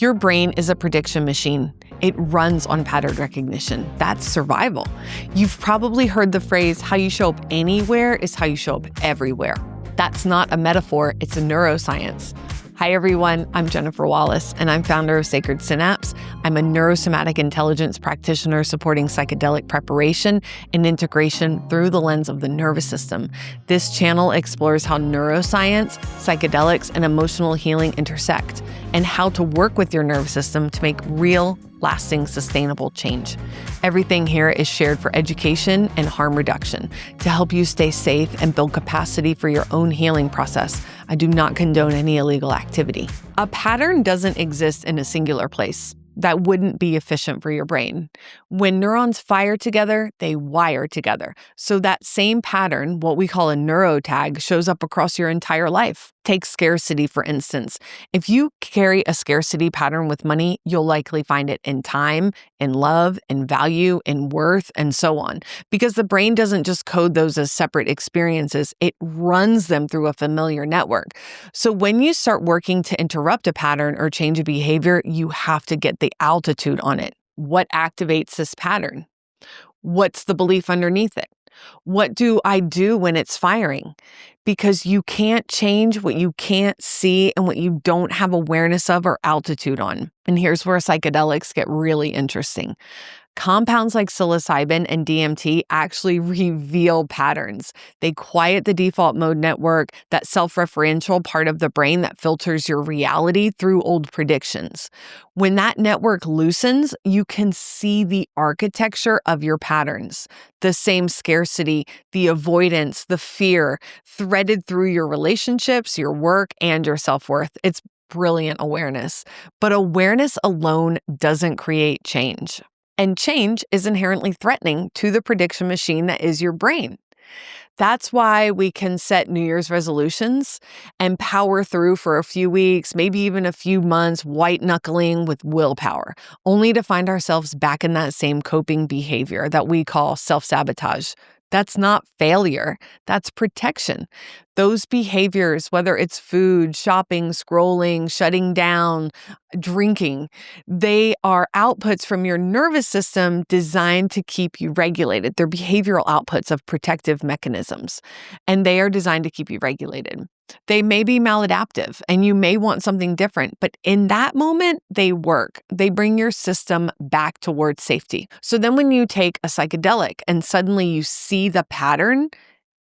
Your brain is a prediction machine. It runs on pattern recognition. That's survival. You've probably heard the phrase, how you show up anywhere is how you show up everywhere. That's not a metaphor, it's a neuroscience. Hi everyone, I'm Jennifer Wallace, and I'm founder of Sacred Synapse. I'm a neurosomatic intelligence practitioner supporting psychedelic preparation and integration through the lens of the nervous system. This channel explores how neuroscience, psychedelics, and emotional healing intersect, and how to work with your nervous system to make real, lasting, sustainable change. Everything here is shared for education and harm reduction to help you stay safe and build capacity for your own healing process. I do not condone any illegal activity. A pattern doesn't exist in a singular place. That wouldn't be efficient for your brain. When neurons fire together, they wire together. So that same pattern, what we call a neurotag, shows up across your entire life. Take scarcity, for instance. If you carry a scarcity pattern with money, you'll likely find it in time, in love, in value, in worth, and so on. Because the brain doesn't just code those as separate experiences, it runs them through a familiar network. So when you start working to interrupt a pattern or change a behavior, you have to get the altitude on it. What activates this pattern? What's the belief underneath it? What do I do when it's firing? Because you can't change what you can't see and what you don't have awareness of or altitude on. And here's where psychedelics get really interesting. Compounds like psilocybin and DMT actually reveal patterns. They quiet the default mode network, that self-referential part of the brain that filters your reality through old predictions. When that network loosens, you can see the architecture of your patterns. The same scarcity, the avoidance, the fear, threaded through your relationships, your work, and your self-worth. It's brilliant awareness. But awareness alone doesn't create change. And change is inherently threatening to the prediction machine that is your brain. That's why we can set New Year's resolutions and power through for a few weeks, maybe even a few months, white-knuckling with willpower, only to find ourselves back in that same coping behavior that we call self-sabotage. That's not failure, that's protection. Those behaviors, whether it's food, shopping, scrolling, shutting down, drinking, they are outputs from your nervous system designed to keep you regulated. They're behavioral outputs of protective mechanisms, and they are designed to keep you regulated. They may be maladaptive and you may want something different, but in that moment, they work. They bring your system back towards safety. So then when you take a psychedelic and suddenly you see the pattern,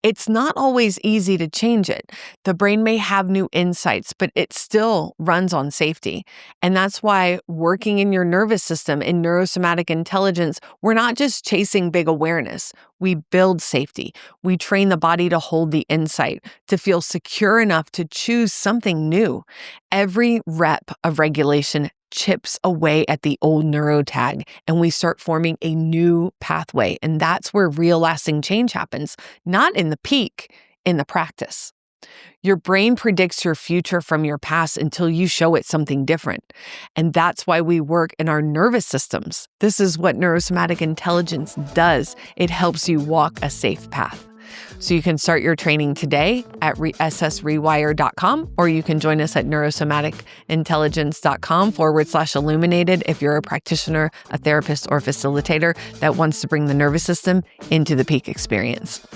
it's not always easy to change it. The brain may have new insights, but it still runs on safety. And that's why working in your nervous system in neurosomatic intelligence, we're not just chasing big awareness. We build safety. We train the body to hold the insight, to feel secure enough to choose something new. Every rep of regulation chips away at the old neurotag, and we start forming a new pathway. And that's where real lasting change happens, not in the peak, in the practice. Your brain predicts your future from your past until you show it something different. And that's why we work in our nervous systems. This is what neurosomatic intelligence does. It helps you walk a safe path. So you can start your training today at ssrewire.com, or you can join us at neurosomaticintelligence.com/illuminated if you're a practitioner, a therapist, or facilitator that wants to bring the nervous system into the peak experience.